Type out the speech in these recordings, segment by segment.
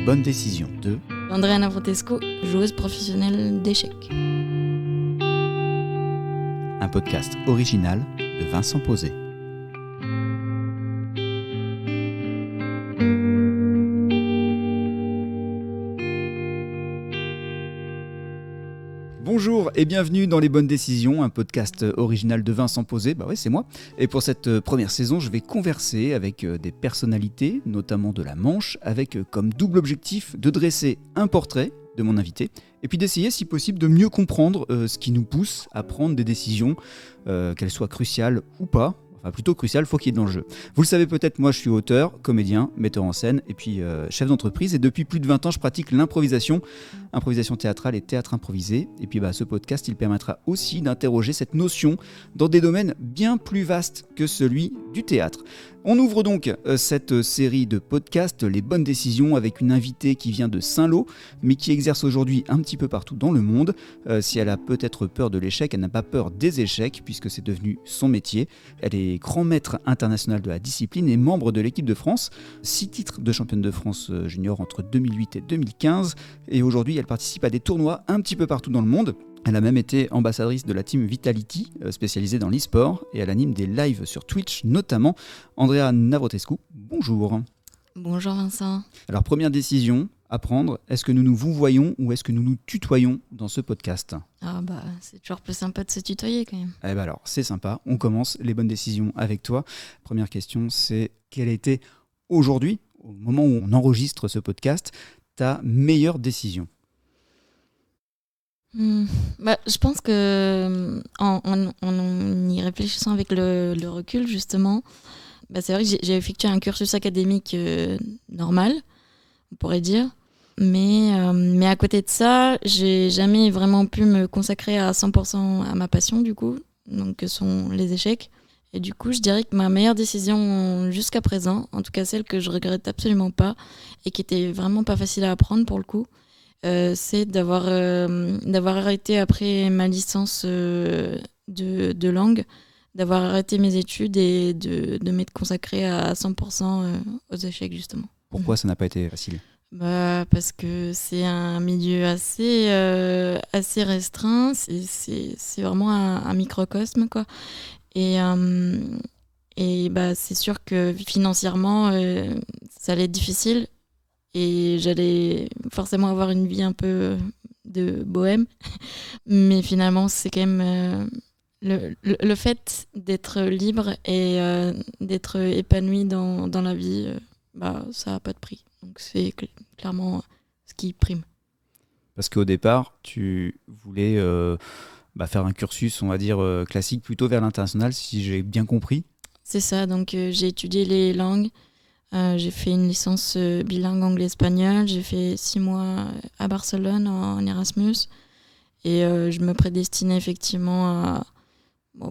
bonnes décisions de Andrea Navratescu, joueuse professionnelle d'échecs. Un podcast original de Vincent Posé. Bonjour et bienvenue dans Les Bonnes Décisions, un podcast original de Vincent Posé, bah ouais c'est moi. Et pour cette première saison, je vais converser avec des personnalités, notamment de la Manche, avec comme double objectif de dresser un portrait de mon invité, et puis d'essayer si possible de mieux comprendre ce qui nous pousse à prendre des décisions, qu'elles soient cruciales ou pas. Enfin plutôt crucial, faut qu'il y ait dans le jeu. Vous le savez peut-être, moi je suis auteur, comédien, metteur en scène et puis chef d'entreprise. Et depuis plus de 20 ans, je pratique l'improvisation théâtrale et théâtre improvisé. Et puis ce podcast, il permettra aussi d'interroger cette notion dans des domaines bien plus vastes que celui du théâtre. On ouvre donc cette série de podcasts, Les Bonnes Décisions, avec une invitée qui vient de Saint-Lô, mais qui exerce aujourd'hui un petit peu partout dans le monde. Si elle a peut-être peur de l'échec, elle n'a pas peur des échecs, puisque c'est devenu son métier. Elle est grand maître international de la discipline et membre de l'équipe de France. 6 titres de championne de France junior entre 2008 et 2015. Et aujourd'hui, elle participe à des tournois un petit peu partout dans le monde. Elle a même été ambassadrice de la team Vitality, spécialisée dans l'e-sport, et elle anime des lives sur Twitch, notamment. Andrea Navratescu, bonjour. Bonjour Vincent. Alors première décision à prendre, est-ce que nous nous vous voyons ou est-ce que nous nous tutoyons dans ce podcast ? C'est toujours plus sympa de se tutoyer quand même. Alors, c'est sympa, on commence les bonnes décisions avec toi. Première question, c'est quelle a été aujourd'hui, au moment où on enregistre ce podcast, ta meilleure décision ? Je pense que en y réfléchissant avec le recul justement, c'est vrai que j'ai effectué un cursus académique normal, on pourrait dire, mais à côté de ça, j'ai jamais vraiment pu me consacrer à 100% à ma passion du coup, donc que sont les échecs. Et du coup, je dirais que ma meilleure décision jusqu'à présent, en tout cas celle que je regrette absolument pas et qui était vraiment pas facile à apprendre pour le coup, c'est d'avoir arrêté après ma licence de langue, d'avoir arrêté mes études et de m'être consacrée à 100% aux échecs justement. Pourquoi ça n'a pas été facile ? Parce que c'est un milieu assez restreint, c'est vraiment un microcosme quoi. Et c'est sûr que financièrement ça allait être difficile. Et j'allais forcément avoir une vie un peu de bohème. Mais finalement, c'est quand même le fait d'être libre et d'être épanoui dans la vie, ça n'a pas de prix. Donc c'est clairement ce qui prime. Parce qu'au départ, tu voulais faire un cursus, on va dire, classique, plutôt vers l'international, si j'ai bien compris. C'est ça, donc j'ai étudié les langues. J'ai fait une licence bilingue anglais-espagnol, j'ai fait 6 mois à Barcelone en Erasmus et je me prédestinais effectivement à,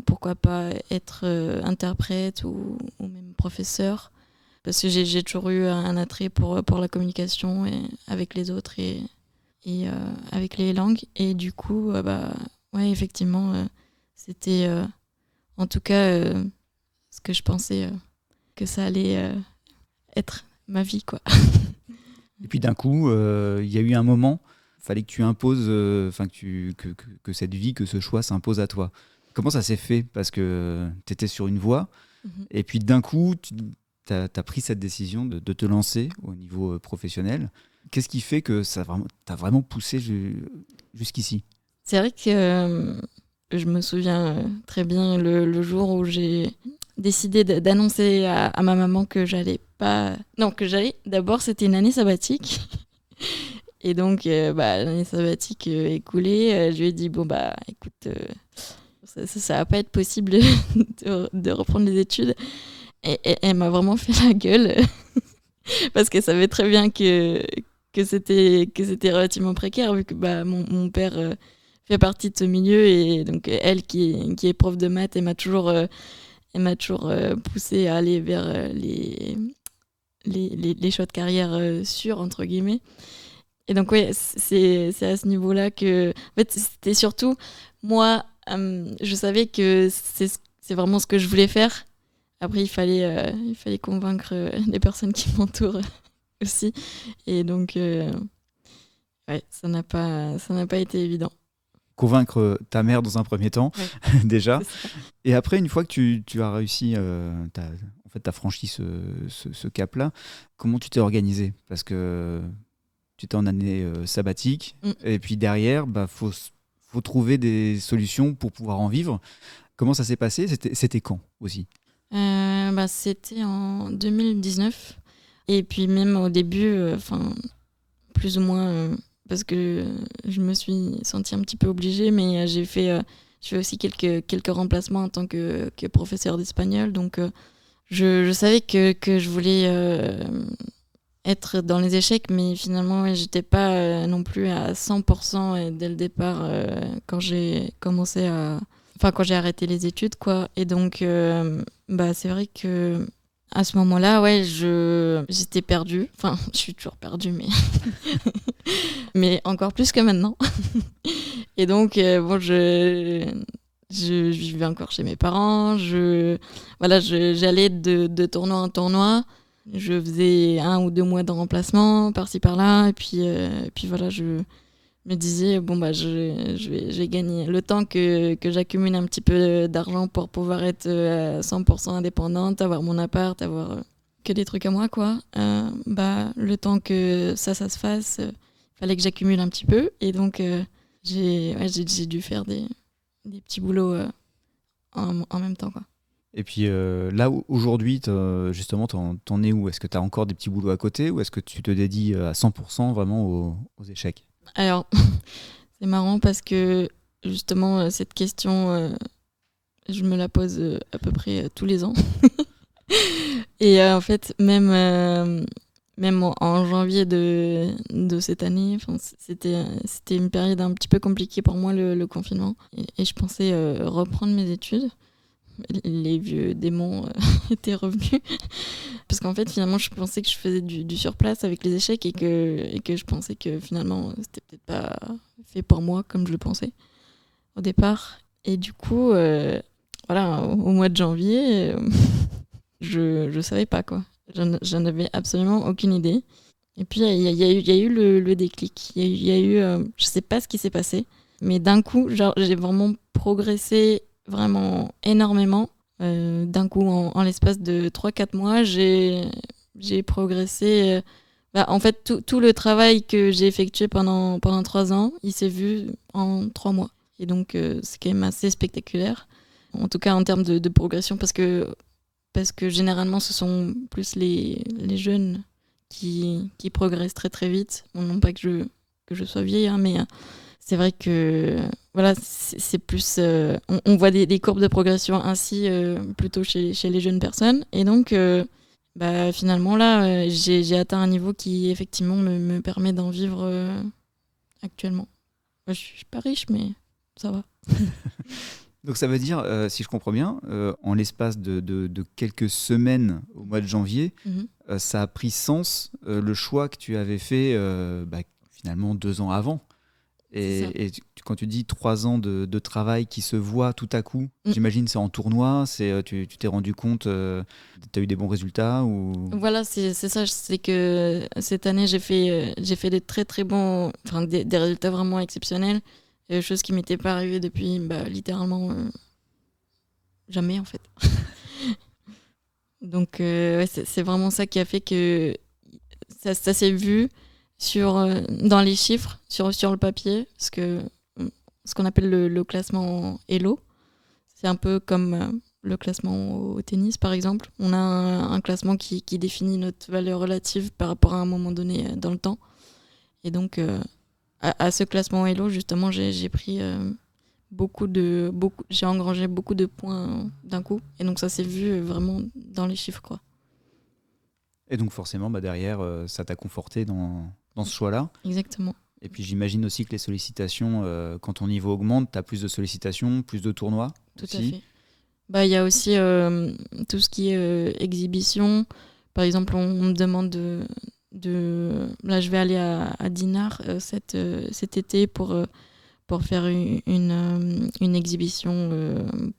pourquoi pas être interprète ou même professeur, parce que j'ai toujours eu un attrait pour la communication et avec les autres et avec les langues, et du coup effectivement c'était en tout cas ce que je pensais que ça allait être ma vie quoi. Et puis d'un coup il y a eu un moment, fallait que tu imposes que cette vie, que ce choix s'impose à toi. Comment ça s'est fait ? Parce que tu étais sur une voie et puis d'un coup tu as pris cette décision de te lancer au niveau professionnel. Qu'est-ce qui fait que ça t'a vraiment poussé jusqu'ici ? C'est vrai que je me souviens très bien le jour où j'ai décidé d'annoncer à ma maman que j'allais pas... Non, que j'allais... D'abord, c'était une année sabbatique. Et donc, l'année sabbatique écoulée, je lui ai dit, écoute, ça va pas être possible de reprendre les études. Et elle m'a vraiment fait la gueule. Parce qu'elle savait très bien que c'était relativement précaire, vu que mon père fait partie de ce milieu. Et donc, elle, qui est prof de maths, elle m'a toujours poussé à aller vers les choix de carrière sûrs, entre guillemets. Et donc, c'est à ce niveau-là que... En fait, c'était surtout... Moi, je savais que c'est vraiment ce que je voulais faire. Après, il fallait convaincre les personnes qui m'entourent aussi. Et donc, ouais, ça n'a pas été évident. Convaincre ta mère dans un premier temps, Ouais, déjà. c'est ça. Et après, une fois que tu as réussi, t'as franchi ce cap-là, comment tu t'es organisé? Parce que tu étais en année sabbatique, Mm. et puis derrière, faut trouver des solutions pour pouvoir en vivre. Comment ça s'est passé? C'était quand aussi? C'était en 2019. Et puis même au début, plus ou moins, parce que je me suis sentie un petit peu obligée, mais je fais aussi quelques remplacements en tant que professeur d'espagnol. Donc je savais que je voulais être dans les échecs, mais finalement, ouais, j'étais pas non plus à 100% dès le départ quand j'ai commencé à... Enfin, quand j'ai arrêté les études, quoi. Et donc, c'est vrai que à ce moment-là, ouais, j'étais perdue. Enfin, je suis toujours perdue, mais mais encore plus que maintenant. Et donc, je vivais encore chez mes parents. J'allais de tournoi en tournoi. Je faisais 1 ou 2 mois de remplacement par-ci par-là. Et puis voilà, je me disais, bon, je vais gagner le temps que j'accumule un petit peu d'argent pour pouvoir être à 100% indépendante, avoir mon appart, avoir que des trucs à moi, quoi. Le temps que ça se fasse, fallait que j'accumule un petit peu. Et donc, j'ai dû faire des petits boulots en même temps, quoi. Et puis là, aujourd'hui, justement, t'en es où? Est-ce que tu as encore des petits boulots à côté ou est-ce que tu te dédies à 100% vraiment aux échecs? Alors, c'est marrant parce que justement, cette question, je me la pose à peu près tous les ans. Et en fait, même en janvier de cette année, c'était une période un petit peu compliquée pour moi, le confinement. Et je pensais reprendre mes études. Les vieux démons étaient revenus. Parce qu'en fait, finalement, je pensais que je faisais du surplace avec les échecs et que je pensais que finalement, c'était peut-être pas fait pour moi comme je le pensais au départ. Et du coup, voilà, au mois de janvier, je savais pas, quoi. J'en avais absolument aucune idée. Et puis, il y a eu le déclic. Il y a eu je sais pas ce qui s'est passé, mais d'un coup, genre, j'ai vraiment progressé vraiment énormément. D'un coup, en l'espace de 3 4 mois, j'ai progressé. En fait, tout le travail que j'ai effectué pendant 3 ans, il s'est vu en 3 mois. Et donc, c'est quand même assez spectaculaire. En tout cas, en termes de progression, parce que généralement, ce sont plus les jeunes qui progressent très très vite. Bon, non pas que je sois vieille, hein, mais c'est vrai que voilà, c'est plus. On voit des courbes de progression ainsi plutôt chez les jeunes personnes. Et donc, finalement, là, j'ai atteint un niveau qui effectivement me permet d'en vivre actuellement. Je suis pas riche, mais ça va. Donc ça veut dire, si je comprends bien, en l'espace de quelques semaines au mois de janvier, Mhm. ça a pris sens le choix que tu avais fait finalement 2 ans avant. C'est ça. Quand tu dis 3 ans de travail qui se voit tout à coup, Mm. j'imagine c'est en tournoi, tu t'es rendu compte, tu as eu des bons résultats ou... Voilà, c'est ça. C'est que cette année, j'ai fait des très très bons, enfin des résultats vraiment exceptionnels, chose qui m'était pas arrivée depuis littéralement jamais en fait. Donc ouais, c'est vraiment ça qui a fait que ça s'est vu dans les chiffres, sur le papier, parce que ce qu'on appelle le classement Elo, c'est un peu comme le classement au tennis, par exemple. On a un classement qui définit notre valeur relative par rapport à un moment donné dans le temps. Et donc, à ce classement Elo, justement, j'ai pris j'ai engrangé beaucoup de points d'un coup. Et donc, ça s'est vu vraiment dans les chiffres, quoi. Et donc forcément, derrière, ça t'a conforté dans ce choix-là. Exactement. Et puis j'imagine aussi que les sollicitations, quand ton niveau augmente, tu as plus de sollicitations, plus de tournois Tout à aussi. fait. Il y a aussi tout ce qui est exhibition. Par exemple, on me demande Là, je vais aller à Dinard cet été pour faire une exhibition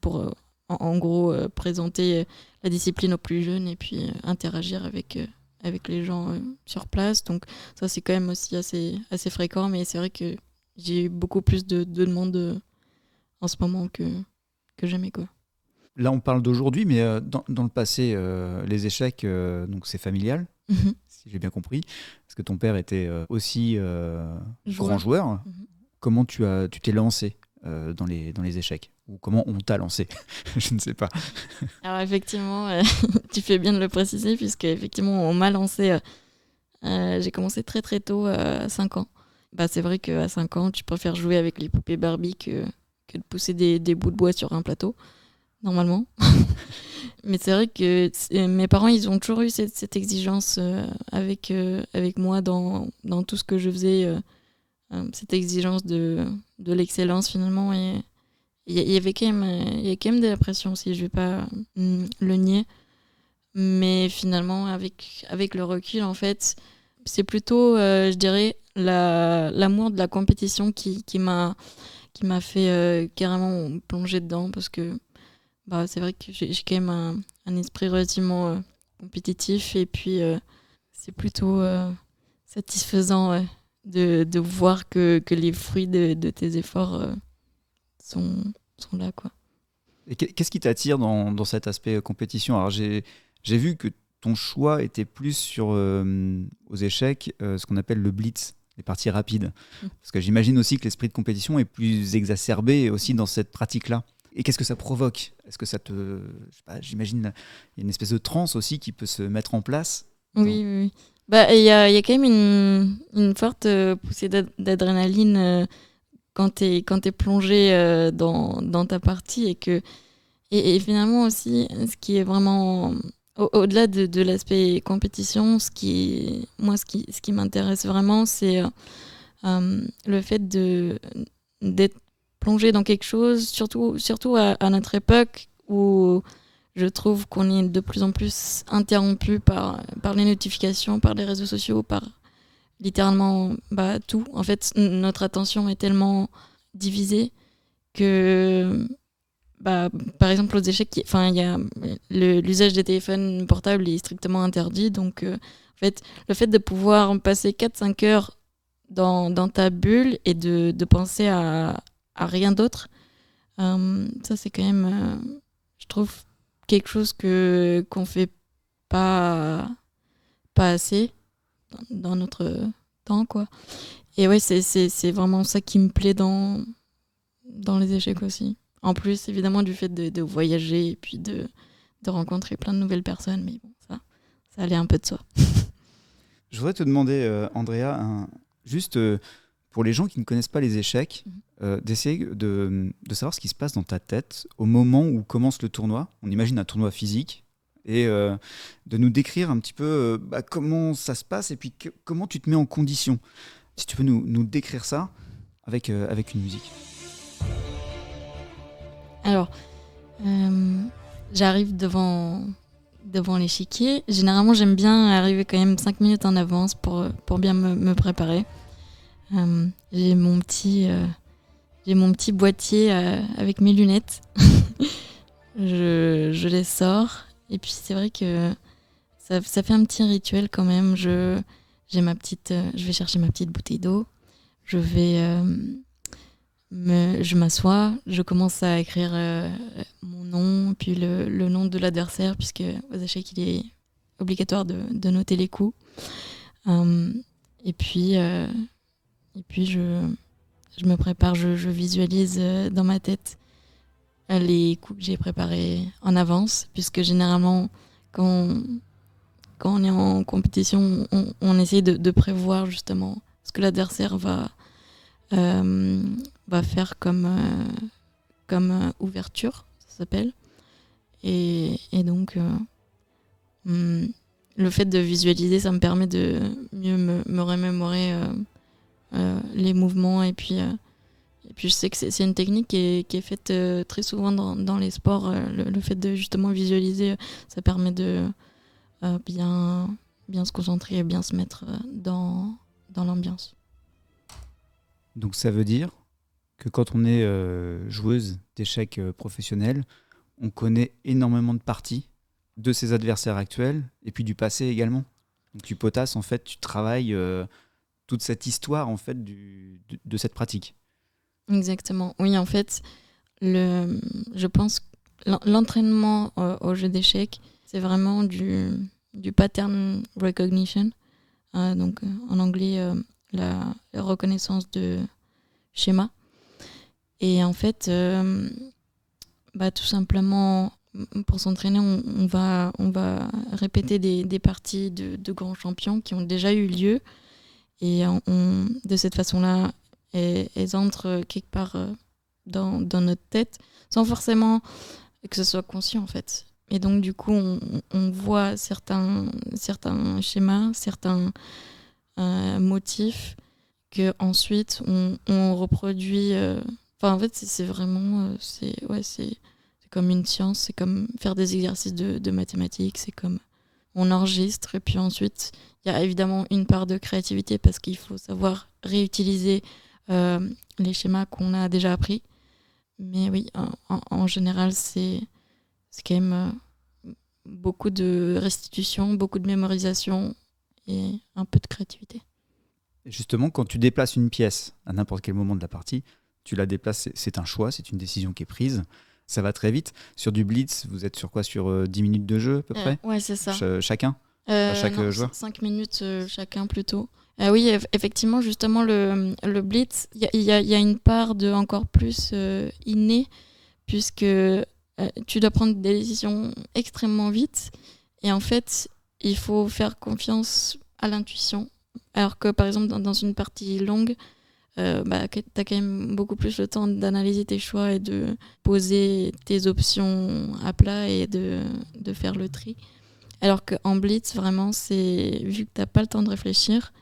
pour, en gros, présenter la discipline aux plus jeunes et puis interagir avec les gens sur place. Donc ça, c'est quand même aussi assez fréquent. Mais c'est vrai que j'ai eu beaucoup plus de demandes en ce moment que jamais, quoi. Là, on parle d'aujourd'hui, mais dans le passé, les échecs, donc c'est familial, Mhm. si j'ai bien compris, parce que ton père était aussi grand joueur. Mhm. Comment tu t'es lancé dans les échecs? Ou comment on t'a lancé? Je ne sais pas. Alors effectivement, tu fais bien de le préciser, puisque effectivement, on m'a lancé. J'ai commencé très très tôt, à 5 ans. Bah, c'est vrai qu'à 5 ans, tu préfères jouer avec les poupées Barbie que de pousser des bouts de bois sur un plateau, normalement. Mais c'est vrai que mes parents, ils ont toujours eu cette exigence avec moi dans tout ce que je faisais, cette exigence de l'excellence finalement. Et il y avait quand même, il y a quand même de la pression aussi, je vais pas le nier. Mais finalement, avec le recul, en fait, c'est plutôt, je dirais, l'amour de la compétition qui m'a fait carrément plonger dedans, parce que bah, c'est vrai que j'ai quand même un esprit relativement compétitif, et puis c'est plutôt satisfaisant, de voir que les fruits de tes efforts sont là, quoi. Et qu'est-ce qui t'attire dans cet aspect compétition? Alors, j'ai vu que ton choix était plus sur, aux échecs, ce qu'on appelle le blitz, les parties rapides. Parce que j'imagine aussi que l'esprit de compétition est plus exacerbé aussi dans cette pratique-là. Et qu'est-ce que ça provoque? Est-ce que ça te... je sais pas, j'imagine il y a une espèce de transe aussi qui peut se mettre en place. Oui, oui, oui. Bah, il y a quand même une forte poussée d'adrénaline quand t'es plongé dans ta partie, et finalement aussi, ce qui est vraiment au-delà de l'aspect compétition, ce qui m'intéresse vraiment, c'est le fait d'être plongé dans quelque chose, surtout à notre époque, où je trouve qu'on est de plus en plus interrompu par les notifications, par les réseaux sociaux, par littéralement bah, tout. En fait, notre attention est tellement divisée que, bah, par exemple, aux échecs, enfin, il y a l'usage des téléphones portables est strictement interdit. Donc, en fait, le fait de pouvoir passer 4-5 heures dans ta bulle et de penser à rien d'autre, ça, c'est quand même, je trouve, quelque chose qu'on fait pas assez dans notre temps, quoi. Et ouais, c'est vraiment ça qui me plaît dans les échecs aussi. En plus, évidemment, du fait de voyager et puis de rencontrer plein de nouvelles personnes. Mais bon, ça allait un peu de soi. Je voudrais te demander, Andrea, juste pour les gens qui ne connaissent pas les échecs, d'essayer de savoir ce qui se passe dans ta tête au moment où commence le tournoi. On imagine un tournoi physique. Et de nous décrire un petit peu comment ça se passe et puis comment tu te mets en condition. Si tu peux nous décrire ça avec une musique. Alors, j'arrive devant l'échiquier. Généralement, j'aime bien arriver quand même 5 minutes en avance pour bien me préparer. J'ai mon petit boîtier avec mes lunettes. Je les sors. Et puis, c'est vrai que ça fait un petit rituel quand même. Je vais chercher ma petite bouteille d'eau. Je m'assois, je commence à écrire mon nom, puis le nom de l'adversaire, puisque aux échecs, il est obligatoire de noter les coups. Et puis je me prépare, je visualise dans ma tête les coups que j'ai préparés en avance, puisque généralement, quand on est en compétition, on essaye de prévoir justement ce que l'adversaire va faire comme ouverture, ça s'appelle. Et donc, le fait de visualiser, ça me permet de mieux me remémorer les mouvements. Et puis je sais que c'est une technique qui est faite très souvent dans les sports. Le fait de justement visualiser, ça permet de bien se concentrer et bien se mettre dans l'ambiance. Donc ça veut dire que quand on est joueuse d'échecs professionnelle, on connaît énormément de parties de ses adversaires actuels et puis du passé également. Donc tu potasses, en fait, tu travailles toute cette histoire en fait, de cette pratique. Exactement. Oui, en fait, je pense que l'entraînement au jeu d'échecs, c'est vraiment du pattern recognition. Donc, en anglais, la reconnaissance de schéma. Et en fait, tout simplement, pour s'entraîner, on va répéter des parties de grands champions qui ont déjà eu lieu. Et de cette façon-là, elles entrent quelque part dans notre tête, sans forcément que ce soit conscient en fait. Et donc du coup, on voit certains schémas, certains motifs que ensuite on reproduit. Enfin, en fait, c'est vraiment, c'est comme une science, c'est comme faire des exercices de mathématiques, c'est comme on enregistre et puis ensuite il y a évidemment une part de créativité parce qu'il faut savoir réutiliser les schémas qu'on a déjà appris. Mais oui, en général, c'est quand même beaucoup de restitution, beaucoup de mémorisation et un peu de créativité. Et justement, quand tu déplaces une pièce à n'importe quel moment de la partie, tu la déplaces, c'est un choix, c'est une décision qui est prise. Ça va très vite. Sur du blitz, vous êtes sur quoi? Sur 10 minutes de jeu à peu près? Ouais, c'est ça. Chacun? À chaque non, joueur? 5 minutes chacun plutôt. Oui, effectivement, justement, le blitz, il y a une part de encore plus inné, puisque tu dois prendre des décisions extrêmement vite. Et en fait, il faut faire confiance à l'intuition. Alors que, par exemple, dans une partie longue, tu as quand même beaucoup plus le temps d'analyser tes choix et de poser tes options à plat et de faire le tri. Alors qu'en blitz, vraiment, vu que tu n'as pas le temps de réfléchir,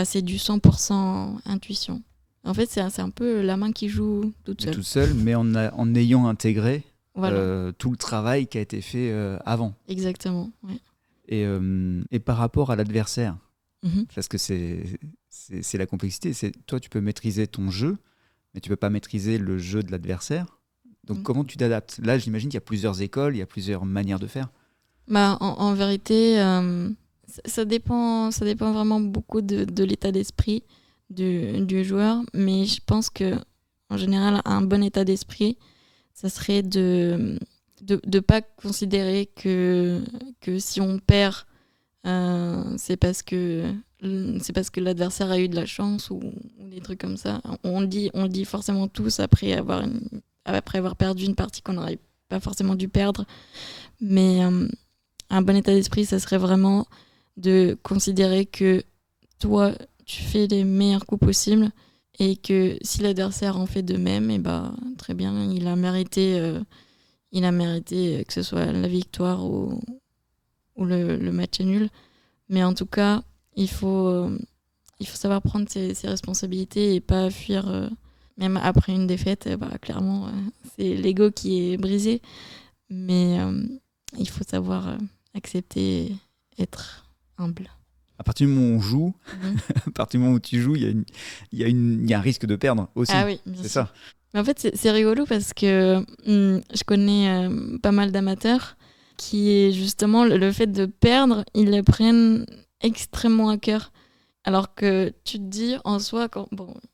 c'est du 100% intuition. En fait, c'est un peu la main qui joue toute seule. Toute seule, mais en ayant intégré Voilà. tout le travail qui a été fait avant. Exactement, ouais. Et par rapport à l'adversaire, Mhm. parce que c'est la complexité, toi tu peux maîtriser ton jeu, mais tu peux pas maîtriser le jeu de l'adversaire. Donc comment tu t'adaptes? Là, j'imagine qu'il y a plusieurs écoles, il y a plusieurs manières de faire. En vérité, ça dépend vraiment beaucoup de l'état d'esprit du joueur, mais je pense que en général, un bon état d'esprit, ça serait de pas considérer que si on perd, c'est parce que l'adversaire a eu de la chance ou des trucs comme ça. On le dit forcément tous après avoir perdu une partie qu'on n'aurait pas forcément dû perdre, mais un bon état d'esprit, ça serait vraiment de considérer que toi, tu fais les meilleurs coups possibles et que si l'adversaire en fait de même, et très bien, il a mérité que ce soit la victoire ou le match est nul. Mais en tout cas, il faut savoir prendre ses responsabilités et pas fuir, même après une défaite. Clairement, c'est l'ego qui est brisé. Mais il faut savoir accepter et être humble. À partir du moment où on joue, à partir du moment où tu joues, il y a un risque de perdre aussi. Ah oui, bien c'est sûr. ça. Mais en fait, c'est rigolo parce que je connais pas mal d'amateurs qui, justement, le fait de perdre, ils le prennent extrêmement à cœur. Alors que tu te dis, en soi,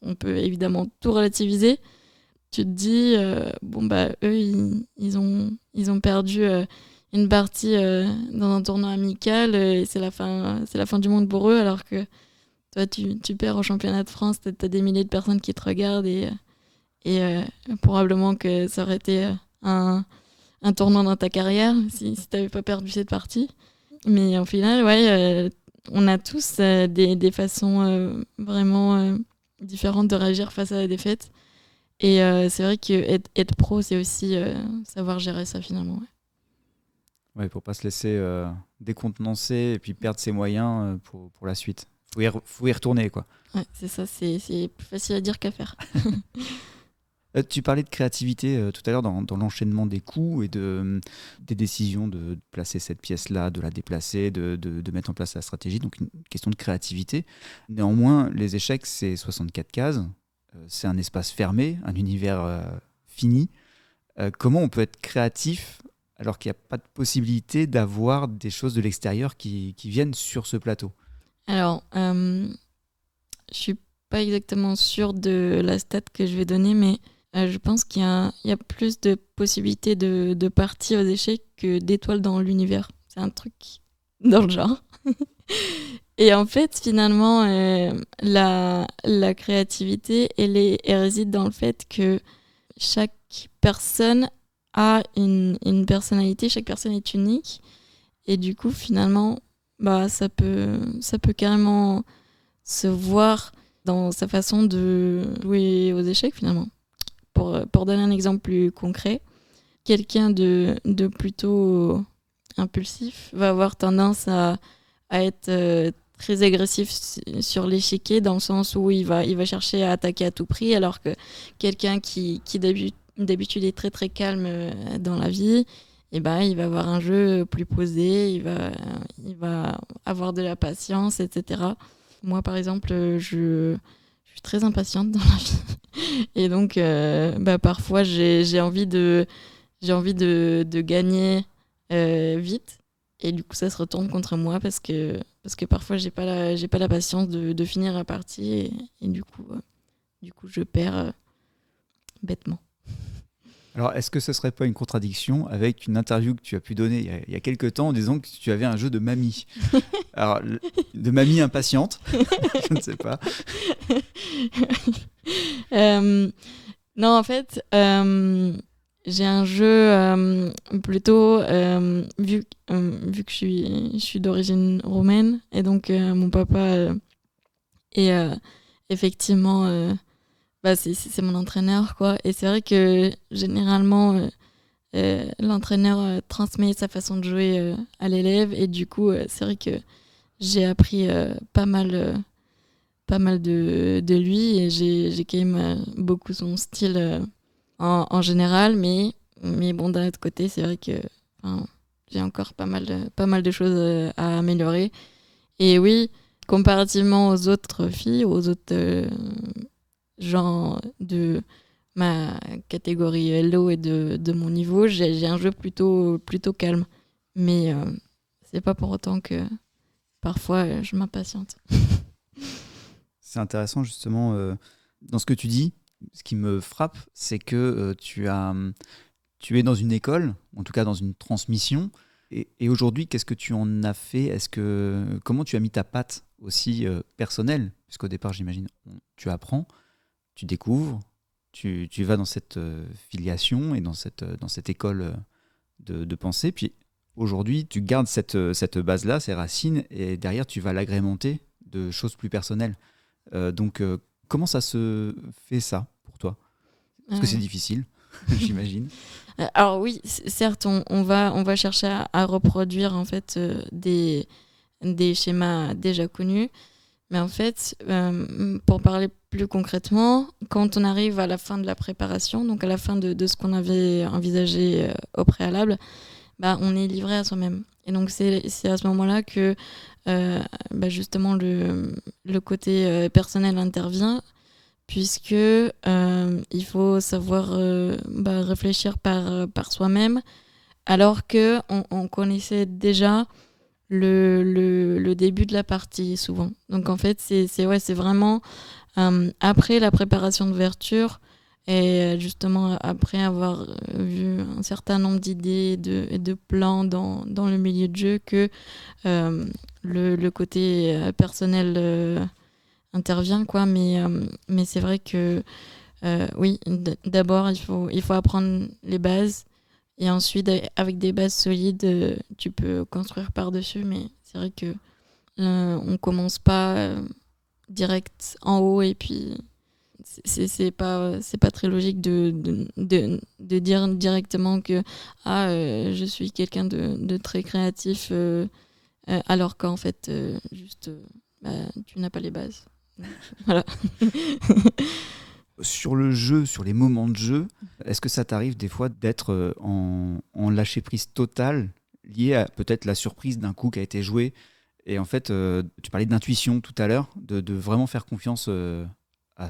on peut évidemment tout relativiser, tu te dis, eux, ils ont perdu une partie dans un tournoi amical et c'est la fin du monde pour eux, alors que toi, tu perds au championnat de France, t'as des milliers de personnes qui te regardent et probablement que ça aurait été un tournant dans ta carrière si t'avais pas perdu cette partie. Mais au final, on a tous des façons vraiment différentes de réagir face à la défaite. Et c'est vrai que être pro, c'est aussi savoir gérer ça finalement. Ouais, pour pas se laisser décontenancer et puis perdre ses moyens pour la suite. Faut y retourner, quoi. Ouais, c'est ça, c'est plus facile à dire qu'à faire. Tu parlais de créativité tout à l'heure dans l'enchaînement des coups et des décisions de placer cette pièce-là, de la déplacer, de mettre en place la stratégie. Donc une question de créativité. Néanmoins, les échecs, c'est 64 cases. C'est un espace fermé, un univers fini. Comment on peut être créatif alors qu'il n'y a pas de possibilité d'avoir des choses de l'extérieur qui viennent sur ce plateau? Alors, je suis pas exactement sûre de la stat que je vais donner, mais je pense qu'il y a plus de possibilités de parties aux échecs que d'étoiles dans l'univers. C'est un truc dans le genre. Et en fait, finalement, la créativité, elle réside dans le fait que chaque personne a une personnalité, chaque personne est unique. Et du coup, finalement, bah, ça peut carrément se voir dans sa façon de jouer aux échecs, finalement. Pour donner un exemple plus concret, quelqu'un de plutôt impulsif va avoir tendance à être très agressif sur l'échiquier, dans le sens où il va chercher à attaquer à tout prix, alors que quelqu'un qui d'habitude est très très calme dans la vie, et ben, il va avoir un jeu plus posé, il va avoir de la patience, etc. Moi, par exemple, je suis très impatiente dans la vie. Et donc, bah, parfois, j'ai envie de gagner vite. Et du coup, ça se retourne contre moi parce que parfois, j'ai pas la patience de finir la partie. Et du coup, je perds bêtement. Alors, est-ce que ce serait pas une contradiction avec une interview que tu as pu donner il y a quelques temps en disant que tu avais un jeu de mamie? Alors, de mamie impatiente, je ne sais pas. Euh, non, en fait, j'ai un jeu plutôt, vu que je suis d'origine roumaine, et donc mon papa est effectivement, bah, c'est mon entraîneur, quoi. Et c'est vrai que généralement, l'entraîneur transmet sa façon de jouer à l'élève, et du coup, c'est vrai que j'ai appris pas mal de lui, et j'ai quand même beaucoup son style en général, mais bon, d'un autre côté, c'est vrai que enfin, j'ai encore pas mal de choses à améliorer. Et oui, comparativement aux autres filles, aux autres gens de ma catégorie Hello et de mon niveau, j'ai un jeu plutôt calme. Mais c'est pas pour autant que parfois je m'impatiente. C'est intéressant justement dans ce que tu dis. Ce qui me frappe, c'est que tu es dans une école, en tout cas dans une transmission. Et aujourd'hui, qu'est-ce que tu en as fait? Comment tu as mis ta patte aussi personnelle? Puisqu'au départ, j'imagine, tu apprends, tu découvres, tu vas dans cette filiation et dans cette école de pensée. Puis aujourd'hui, tu gardes cette base-là, ces racines, et derrière, tu vas l'agrémenter de choses plus personnelles. Donc, comment ça se fait ça pour toi? Parce que c'est difficile, j'imagine. Alors oui, certes, on va chercher à reproduire en fait des schémas déjà connus, mais en fait, pour parler plus concrètement, quand on arrive à la fin de la préparation, donc à la fin de ce qu'on avait envisagé au préalable, bah, on est livré à soi-même. Et donc c'est à ce moment-là que bah, justement le côté personnel intervient, puisque il faut savoir bah, réfléchir par soi-même, alors que on connaissait déjà le début de la partie souvent. Donc en fait, c'est vraiment après la préparation d'ouverture, et justement après avoir vu un certain nombre d'idées et de plans dans le milieu de jeu, que le côté personnel intervient, quoi. Mais c'est vrai que oui, d'abord il faut apprendre les bases, et ensuite avec des bases solides tu peux construire par-dessus. Mais c'est vrai que on commence pas direct en haut, et puis c'est pas très logique de dire directement que je suis quelqu'un de très créatif, alors qu'en fait juste bah, tu n'as pas les bases. Voilà. Sur le jeu, sur les moments de jeu, est-ce que ça t'arrive des fois d'être en lâcher-prise totale, lié à peut-être la surprise d'un coup qui a été joué? Et en fait, tu parlais d'intuition tout à l'heure, de vraiment faire confiance à,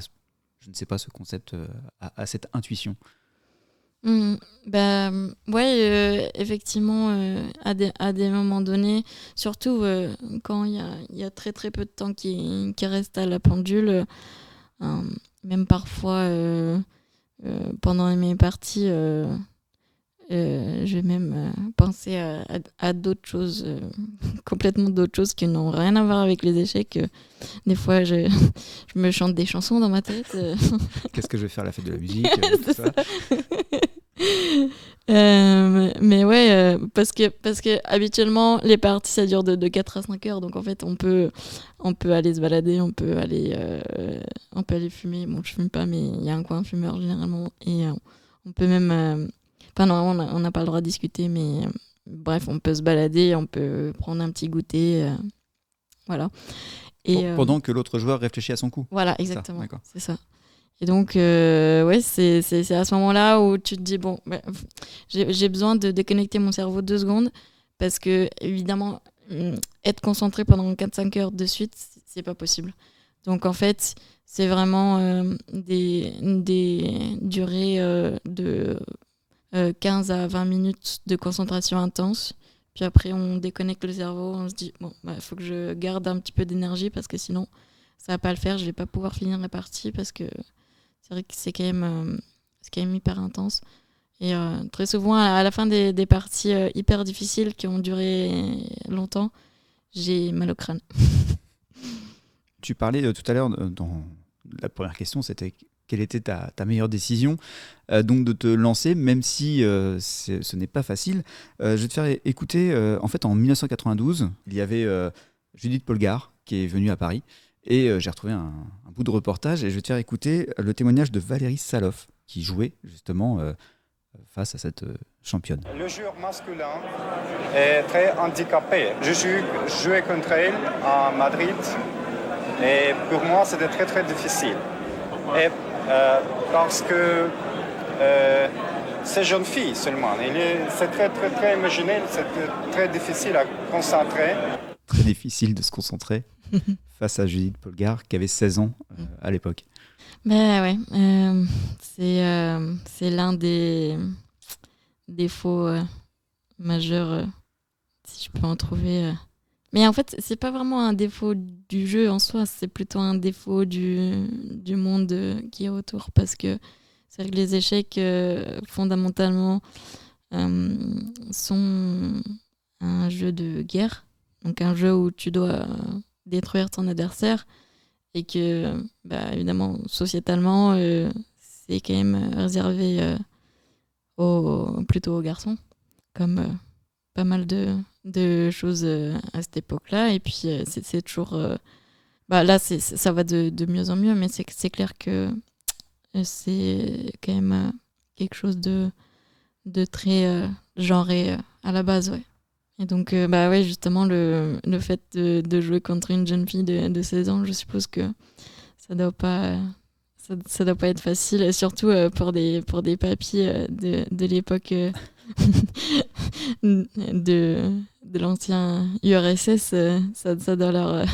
je ne sais pas, ce concept, à cette intuition. Effectivement, à des moments donnés, surtout quand il y a très très peu de temps qui reste à la pendule, euh, même parfois pendant mes parties, je vais même penser à d'autres choses, complètement d'autres choses qui n'ont rien à voir avec les échecs. Des fois, je me chante des chansons dans ma tête. Qu'est-ce que je vais faire à la fête de la musique, tout ça. Mais ouais, parce que habituellement, les parties, ça dure de 4 à 5 heures. Donc en fait, on peut aller se balader, on peut aller fumer. Bon, je fume pas, mais il y a un coin fumeur généralement. Et on peut même... Enfin non, on n'a pas le droit de discuter, mais bref, on peut se balader, on peut prendre un petit goûter. Voilà. Et, Pendant que l'autre joueur réfléchit à son coup. voilà, exactement. Ça, c'est ça. Et donc, ouais, c'est à ce moment-là où tu te dis, bon, j'ai besoin de déconnecter mon cerveau 2 secondes parce que, évidemment, être concentré pendant 4-5 heures de suite, c'est pas possible. Donc, en fait, c'est vraiment des durées de 15 à 20 minutes de concentration intense. Puis après, on déconnecte le cerveau, on se dit, bon, faut que je garde un petit peu d'énergie parce que sinon, ça va pas le faire, je vais pas pouvoir finir la partie parce que c'est vrai que c'est quand même hyper intense. Et très souvent, à la fin des parties hyper difficiles qui ont duré longtemps, j'ai mal au crâne. Tu parlais tout à l'heure, dans la première question, c'était quelle était ta meilleure décision, donc de te lancer, même si ce n'est pas facile. Je vais te faire écouter, en fait, en 1992, il y avait Judith Polgar qui est venue à Paris. Et j'ai retrouvé un bout de reportage et je vais te faire écouter le témoignage de Valérie Saloff qui jouait justement face à cette championne. Le joueur masculin est très handicapé. Je jouais contre elle à Madrid et pour moi c'était très très difficile. Et parce que c'est jeune fille seulement, c'est très très très émotionnel, c'est très difficile à concentrer. Très difficile de se concentrer face à Judith Polgar qui avait 16 ans à l'époque. Ben ouais, c'est l'un des défauts majeurs, si je peux en trouver. Mais en fait, c'est pas vraiment un défaut du jeu en soi, c'est plutôt un défaut du monde qui est autour. Parce que c'est vrai que les échecs, fondamentalement, sont un jeu de guerre. Donc un jeu où tu dois détruire ton adversaire. Et que, évidemment, sociétalement, c'est quand même réservé plutôt aux garçons. Comme pas mal de choses à cette époque-là. Et puis, c'est toujours... là, ça va de mieux en mieux, mais c'est clair que c'est quand même quelque chose de très genré à la base, ouais. Et donc, ouais, justement, le fait de jouer contre une jeune fille de 16 ans, je suppose que ça doit pas être facile, et surtout pour des papys de l'époque de l'ancien URSS, ça doit leur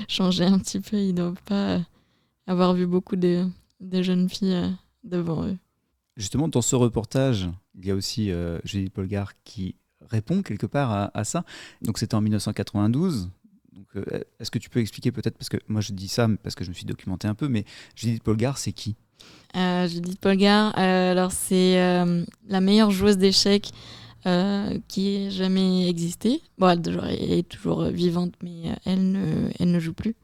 changer un petit peu. Ils doivent pas avoir vu beaucoup de jeunes filles devant eux. Justement, dans ce reportage, il y a aussi Judith Polgar qui répond quelque part à ça. Donc c'était en 1992. Donc, est-ce que tu peux expliquer peut-être, parce que moi je dis ça parce que je me suis documenté un peu, mais Judith Polgar, c'est qui ? Judith Polgar, alors c'est la meilleure joueuse d'échecs qui ait jamais existé. Bon, elle est toujours vivante, mais elle ne joue plus.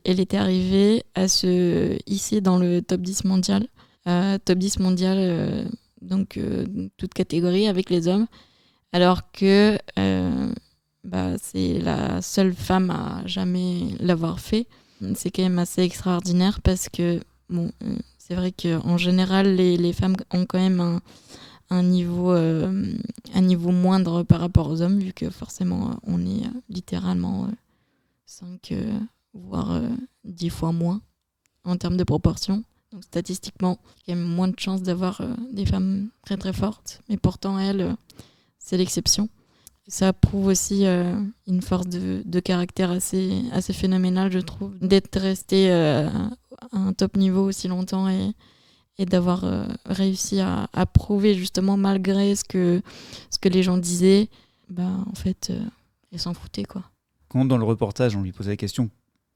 Elle était arrivée à se hisser dans le top 10 mondial. Top 10 mondial, donc toute catégorie avec les hommes. Alors que c'est la seule femme à jamais l'avoir fait. C'est quand même assez extraordinaire parce que, bon, c'est vrai qu'en général, les femmes ont quand même un niveau moindre par rapport aux hommes, vu que forcément, on est littéralement 5, voire 10 fois moins en termes de proportion. Donc statistiquement, il y a quand même moins de chances d'avoir des femmes très très fortes. Mais pourtant, elles... c'est l'exception. Ça prouve aussi une force de caractère assez phénoménale, je trouve, d'être resté à un top niveau aussi longtemps et et d'avoir réussi à prouver justement malgré ce que les gens disaient, en fait, elle s'en foutait quoi. Quand dans le reportage on lui posait la question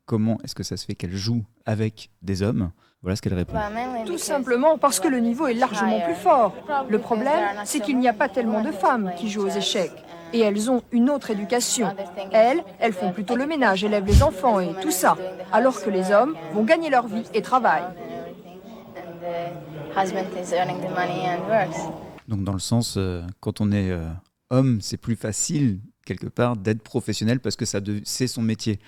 comment est-ce que ça se fait qu'elle joue avec des hommes, voilà ce qu'elle répond. Tout simplement parce que le niveau est largement plus fort. Le problème, c'est qu'il n'y a pas tellement de femmes qui jouent aux échecs. Et elles ont une autre éducation. Elles font plutôt le ménage, élèvent les enfants et tout ça. Alors que les hommes vont gagner leur vie et travaillent. Donc dans le sens, quand on est homme, c'est plus facile quelque part d'être professionnel parce que c'est son métier.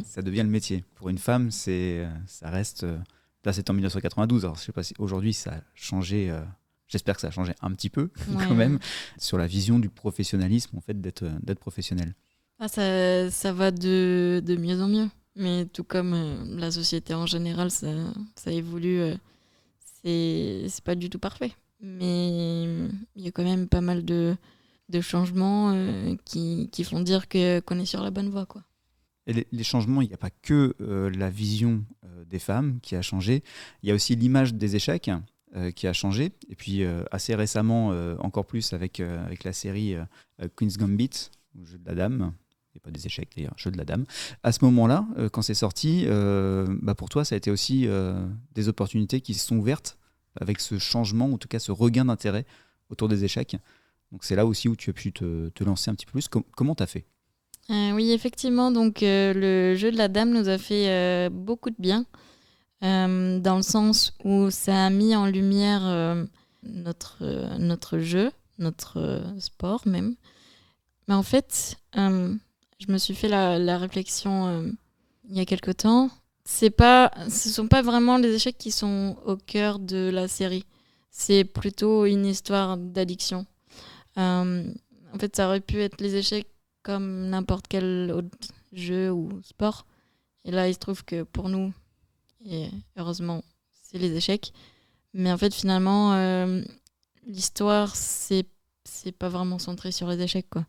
Ça devient le métier. Pour une femme, ça reste... là, c'est en 1992. Alors, je ne sais pas si aujourd'hui, ça a changé... j'espère que ça a changé un petit peu quand même sur la vision du professionnalisme, en fait, d'être professionnel. Ça va de mieux en mieux. Mais tout comme la société en général, ça évolue. C'est pas du tout parfait. Mais il y a quand même pas mal de changements qui font dire qu'on est sur la bonne voie, quoi. Et les changements, il n'y a pas que la vision des femmes qui a changé. Il y a aussi l'image des échecs qui a changé. Et puis assez récemment, encore plus avec la série Queen's Gambit, le jeu de la dame. Et pas des échecs d'ailleurs, jeu de la dame. À ce moment-là, quand c'est sorti, pour toi, ça a été aussi des opportunités qui se sont ouvertes avec ce changement, ou en tout cas ce regain d'intérêt autour des échecs. Donc c'est là aussi où tu as pu te lancer un petit peu plus. Comment tu as fait ? Oui, effectivement. Donc le jeu de la dame nous a fait beaucoup de bien, dans le sens où ça a mis en lumière notre jeu, notre sport même. Mais en fait, je me suis fait la réflexion il y a quelque temps. Ce sont pas vraiment les échecs qui sont au cœur de la série. C'est plutôt une histoire d'addiction. En fait, ça aurait pu être les échecs comme n'importe quel autre jeu ou sport. Et là, il se trouve que pour nous, et heureusement, c'est les échecs. Mais en fait, finalement, l'histoire, c'est pas vraiment centré sur les échecs, quoi.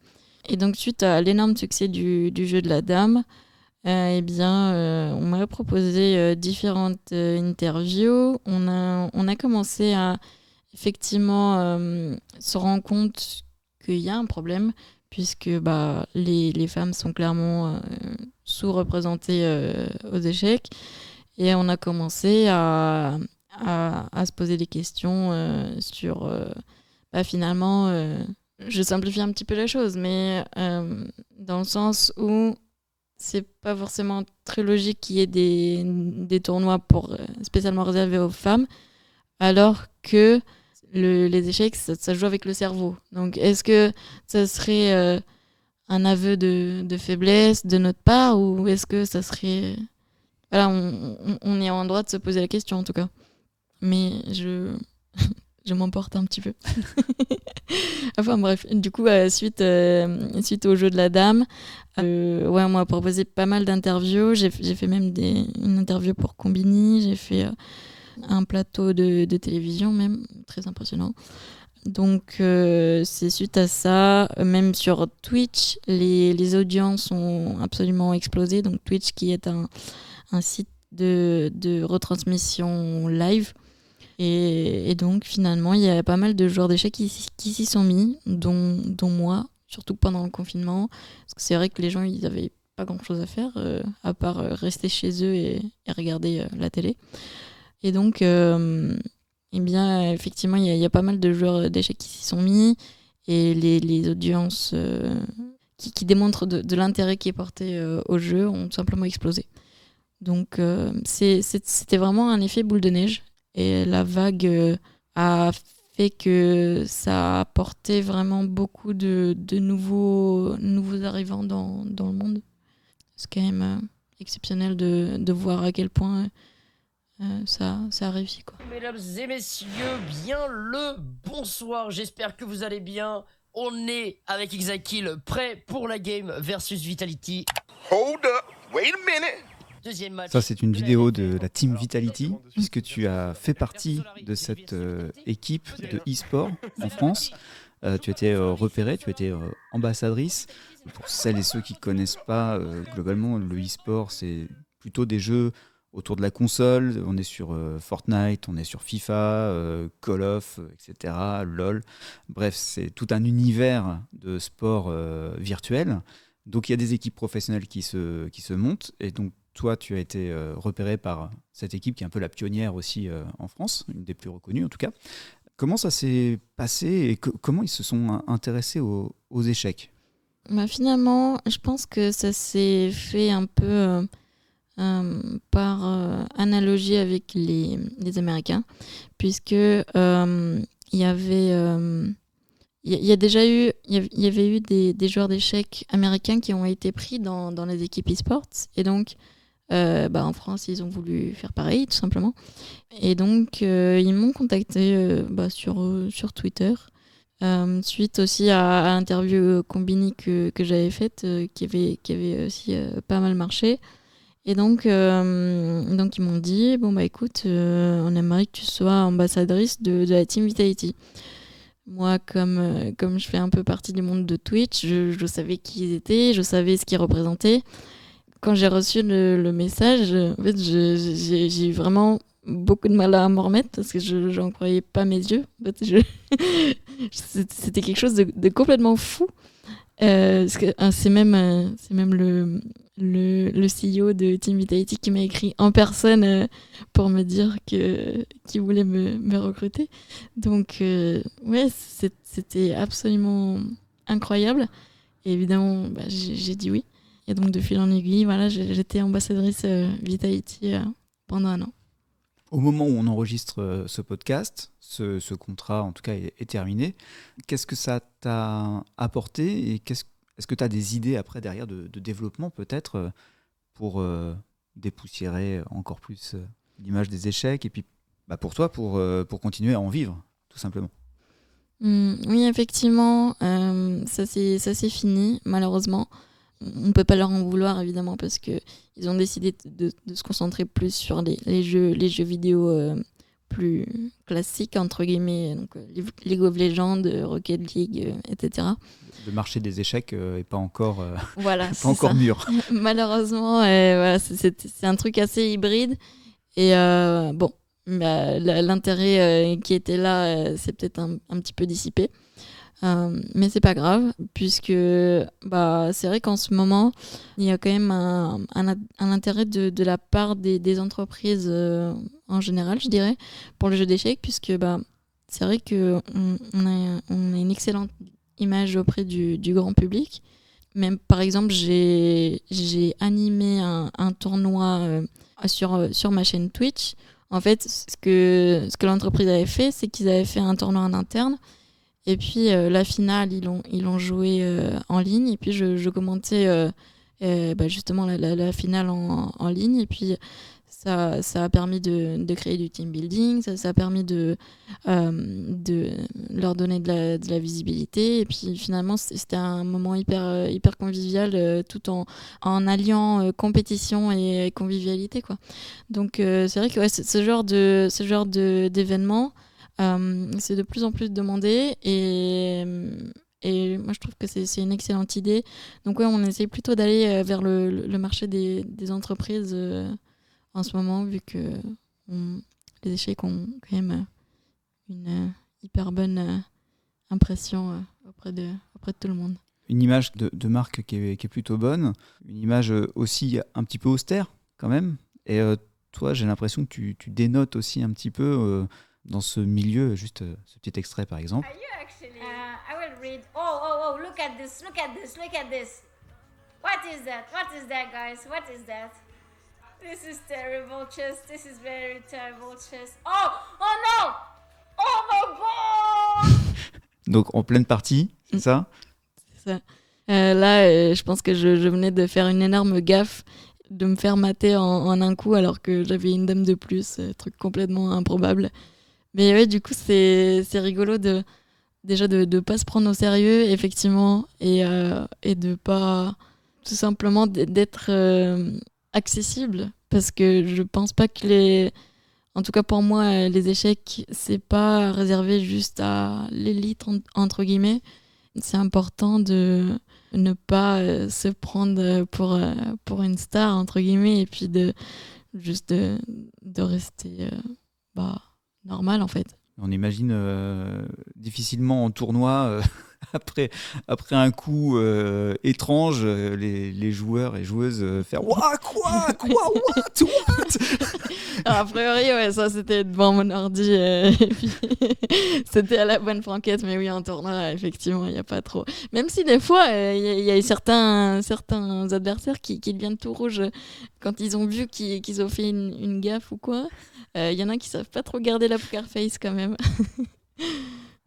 Et donc, suite à l'énorme succès du jeu de la dame, on m'a proposé différentes interviews. On a commencé à effectivement se rendre compte qu'il y a un problème, puisque les femmes sont clairement sous-représentées aux échecs. Et on a commencé à se poser des questions sur finalement... je simplifie un petit peu la chose, mais dans le sens où c'est pas forcément très logique qu'il y ait des tournois spécialement réservés aux femmes, alors que les échecs, ça joue avec le cerveau. Donc, est-ce que ça serait un aveu de faiblesse de notre part, ou est-ce que ça serait... Voilà, on est en droit de se poser la question, en tout cas. Mais je m'emporte un petit peu. Enfin bref, du coup, suite au jeu de la dame, on m'a proposé pas mal d'interviews. J'ai fait même une interview pour Combini, j'ai fait un plateau de télévision même, très impressionnant. Donc c'est suite à ça, même sur Twitch, les audiences ont absolument explosé. Donc Twitch qui est un site de retransmission live. Et donc finalement, il y a pas mal de joueurs d'échecs qui s'y sont mis, dont moi, surtout pendant le confinement. Parce que c'est vrai que les gens, ils n'avaient pas grand-chose à faire, à part rester chez eux et regarder la télé. Et donc, effectivement, il y a pas mal de joueurs d'échecs qui s'y sont mis. Et les audiences qui démontrent de l'intérêt qui est porté au jeu ont tout simplement explosé. Donc, c'était vraiment un effet boule de neige. Et la vague a fait que ça a apporté vraiment beaucoup de nouveaux arrivants dans le monde. C'est quand même exceptionnel de voir à quel point ça a réussi, quoi. Mesdames et messieurs, bien le bonsoir. J'espère que vous allez bien. On est avec Xakil, prêt pour la game versus Vitality. Hold up, wait a minute. Ça, c'est une vidéo de la Team Vitality, puisque tu as fait partie de cette équipe de e-sport en France. Tu as été repérée, tu as été ambassadrice. Pour celles et ceux qui ne connaissent pas, globalement, le e-sport, c'est plutôt des jeux autour de la console. On est sur Fortnite, on est sur FIFA, Call of, etc., LOL. Bref, c'est tout un univers de sport virtuel. Donc il y a des équipes professionnelles qui se montent. Et donc toi, tu as été repéré par cette équipe qui est un peu la pionnière aussi en France, une des plus reconnues en tout cas. Comment ça s'est passé et comment ils se sont intéressés aux échecs ? Finalement, je pense que ça s'est fait un peu par analogie avec les Américains, puisque il y avait il y avait eu des joueurs d'échecs américains qui ont été pris dans les équipes e-sports, et donc en France ils ont voulu faire pareil tout simplement, et donc ils m'ont contacté sur Twitter. Suite aussi à l'interview Combini que j'avais faite, qui avait aussi pas mal marché. Et donc ils m'ont dit, écoute, on aimerait que tu sois ambassadrice de la Team Vitality. Moi, comme je fais un peu partie du monde de Twitch, je savais qui ils étaient, je savais ce qu'ils représentaient. Quand j'ai reçu le message, en fait, j'ai eu vraiment beaucoup de mal à m'en remettre parce que je n'en croyais pas mes yeux. En fait, c'était quelque chose de complètement fou. Parce que c'est même le CEO de Team Vitality qui m'a écrit en personne pour me dire qu'il voulait me recruter. Donc, c'était absolument incroyable. Et évidemment, j'ai dit oui. Et donc, de fil en aiguille, voilà, j'étais ambassadrice Vitality pendant 1 an. Au moment où on enregistre ce podcast, ce contrat en tout cas est terminé. Qu'est-ce que ça t'a apporté et est-ce que tu as des idées après derrière de développement peut-être pour dépoussiérer encore plus l'image des échecs et puis pour toi pour continuer à en vivre tout simplement? Oui, effectivement, ça c'est fini malheureusement. On ne peut pas leur en vouloir évidemment parce qu'ils ont décidé de se concentrer plus sur les jeux vidéo plus classiques entre guillemets, donc League of Legends, Rocket League, etc. Le marché des échecs n'est pas encore, voilà, pas encore mûr. Malheureusement, voilà, c'est un truc assez hybride et l'intérêt qui était là s'est peut-être un petit peu dissipé. Mais c'est pas grave, puisque c'est vrai qu'en ce moment, il y a quand même un intérêt de la part des entreprises en général, je dirais, pour le jeu d'échecs, puisque c'est vrai qu'on a une excellente image auprès du grand public. Même par exemple, j'ai animé un tournoi sur ma chaîne Twitch. En fait, ce que l'entreprise avait fait, c'est qu'ils avaient fait un tournoi en interne. Et puis la finale, ils l'ont joué en ligne. Et puis je commentais justement la finale en ligne. Et puis ça a permis de créer du team building. Ça a permis de leur donner de la visibilité. Et puis finalement, c'était un moment hyper convivial tout en alliant compétition et convivialité, quoi. Donc c'est vrai que ce genre d'événement, c'est de plus en plus demandé et moi je trouve que c'est une excellente idée. Donc on essaie plutôt d'aller vers le marché des entreprises en ce moment, vu que les échecs ont quand même une hyper bonne impression auprès de tout le monde. Une image de marque qui est plutôt bonne, une image aussi un petit peu austère quand même. Et toi, j'ai l'impression que tu dénotes aussi un petit peu dans ce milieu, juste ce petit extrait par exemple. Are you actually? I will read. Oh, look at this. What is that, guys? What is that? This is terrible chess. This is very terrible chess. Oh no! Oh my god! Donc en pleine partie, c'est ça? C'est ça. Là, je pense que je venais de faire une énorme gaffe, de me faire mater en un coup alors que j'avais une dame de plus, truc complètement improbable. Mais ouais, du coup, c'est rigolo déjà de pas se prendre au sérieux, effectivement, et de pas tout simplement d'être accessible, parce que je pense pas que en tout cas pour moi, les échecs, c'est pas réservé juste à l'élite, entre guillemets. C'est important de ne pas se prendre pour une star, entre guillemets, et puis de juste de rester normal en fait. On imagine difficilement en tournoi, après un coup étrange, les joueurs et joueuses faire « What ? Alors, a priori, ouais, ça c'était devant mon ordi et puis c'était à la bonne franquette, mais oui, en tournoi, effectivement, il n'y a pas trop. Même si des fois, il y a eu certains adversaires qui deviennent tout rouges quand ils ont vu qu'ils ont fait une gaffe ou quoi. Il y en a qui savent pas trop garder la poker face quand même.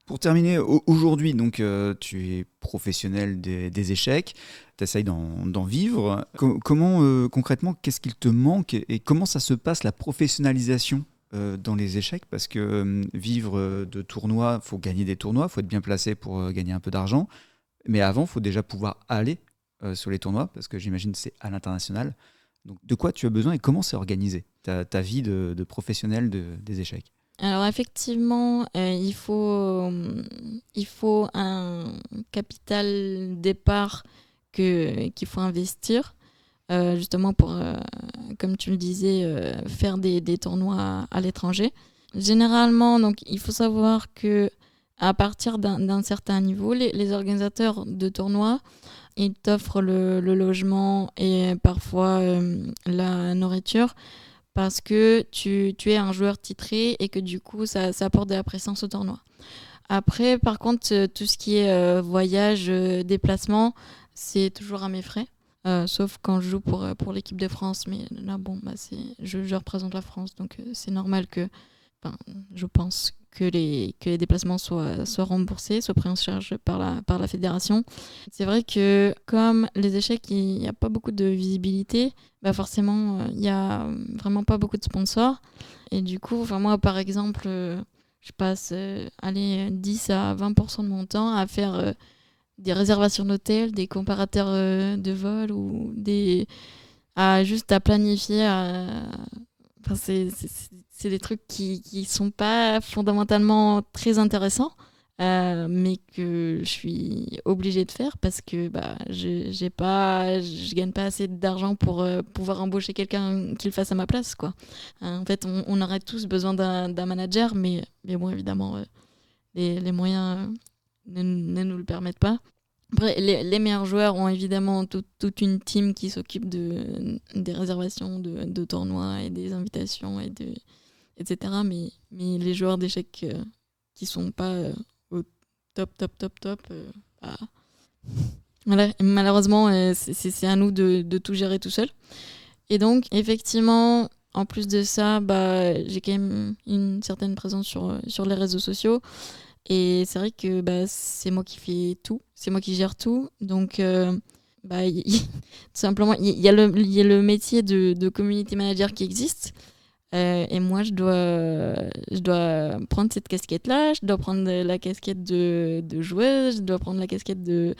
Pour terminer, aujourd'hui, donc, tu es professionnel des échecs, tu essayes d'en vivre. Comment, concrètement, qu'est-ce qu'il te manque et comment ça se passe, la professionnalisation dans les échecs? Parce que vivre de tournois, il faut gagner des tournois, il faut être bien placé pour gagner un peu d'argent. Mais avant, il faut déjà pouvoir aller sur les tournois, parce que j'imagine que c'est à l'international. Donc, de quoi tu as besoin et comment c'est organisé, ta vie de professionnel des échecs? Alors effectivement, il faut un capital départ qu'il faut investir, justement pour, comme tu le disais, faire des tournois à l'étranger. Généralement, donc, il faut savoir que à partir d'un certain niveau, les organisateurs de tournois, ils t'offrent le logement et parfois la nourriture, parce que tu es un joueur titré et que du coup, ça apporte de la présence au tournoi. Après, par contre, tout ce qui est voyage, déplacement, c'est toujours à mes frais. Sauf quand je joue pour l'équipe de France. Mais là, bon, je représente la France, donc c'est normal que, je pense que les déplacements soient remboursés, soient pris en charge par la fédération. C'est vrai que comme les échecs, il n'y a pas beaucoup de visibilité, forcément, il n'y a vraiment pas beaucoup de sponsors. Et du coup, moi, par exemple, je passe 10 à 20% de mon temps à faire des réservations d'hôtel, des comparateurs de vol ou juste à planifier. C'est des trucs qui sont pas fondamentalement très intéressants, mais que je suis obligée de faire parce que je gagne pas assez d'argent pour pouvoir embaucher quelqu'un qui le fasse à ma place, quoi. En fait, on aurait tous besoin d'un manager, mais bon, évidemment, les moyens ne nous le permettent pas. Après, les meilleurs joueurs ont évidemment toute une team qui s'occupe des réservations de tournois et des invitations, etc. Mais les joueurs d'échecs qui sont pas au top, voilà, malheureusement, c'est à nous de tout gérer tout seul. Et donc, effectivement, en plus de ça, j'ai quand même une certaine présence sur les réseaux sociaux. Et c'est vrai que c'est moi qui fais tout, c'est moi qui gère tout. Donc, tout simplement, il y a le métier de community manager qui existe. Et moi, je dois prendre cette casquette-là, je dois prendre la casquette de joueuse, je dois prendre la casquette de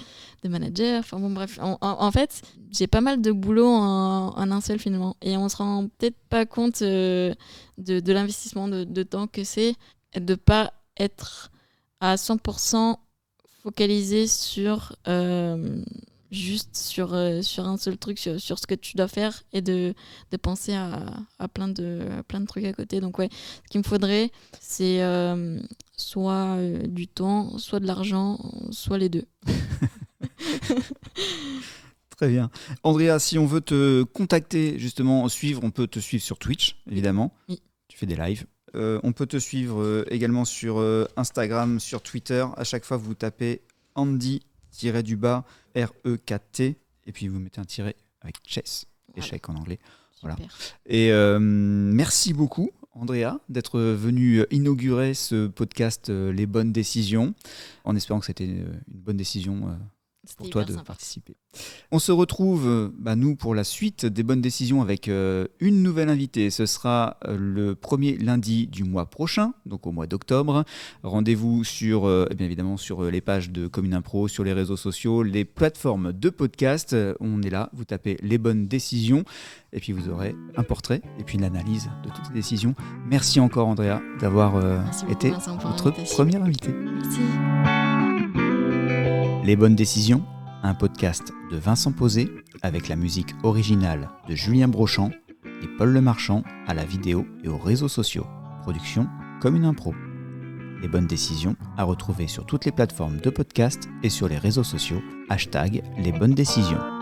manager. Enfin bon, bref. En fait, j'ai pas mal de boulot en un seul finalement. Et on se rend peut-être pas compte de l'investissement de temps que c'est de pas être à 100% focalisé sur juste sur un seul truc, sur ce que tu dois faire et de penser à plein de trucs à côté. Donc ouais, ce qu'il me faudrait, c'est soit du temps, soit de l'argent, soit les deux. Très bien. Andrea, si on veut te contacter, justement, suivre, on peut te suivre sur Twitch, évidemment. Oui. Tu fais des lives. On peut te suivre également sur Instagram, sur Twitter. À chaque fois, vous tapez Andy-REKT et puis vous mettez un tiret avec chess, échec en anglais. Voilà. Et merci beaucoup, Andrea, d'être venue inaugurer ce podcast Les Bonnes Décisions, en espérant que c'était une bonne décision pour toi de participer. On se retrouve, nous, pour la suite des Bonnes Décisions avec une nouvelle invitée. Ce sera le premier lundi du mois prochain, donc au mois d'octobre. Rendez-vous bien évidemment sur les pages de Commune Impro, sur les réseaux sociaux, les plateformes de podcast. On est là, vous tapez Les Bonnes Décisions et puis vous aurez un portrait et puis une analyse de toutes les décisions. Merci encore, Andrea, d'avoir été notre première invitée. Merci. Les Bonnes Décisions, un podcast de Vincent Posé avec la musique originale de Julien Brochant, et Paul Lemarchand à la vidéo et aux réseaux sociaux. Production comme une impro. Les bonnes décisions à retrouver sur toutes les plateformes de podcast et sur les réseaux sociaux. #lesbonnesdécisions.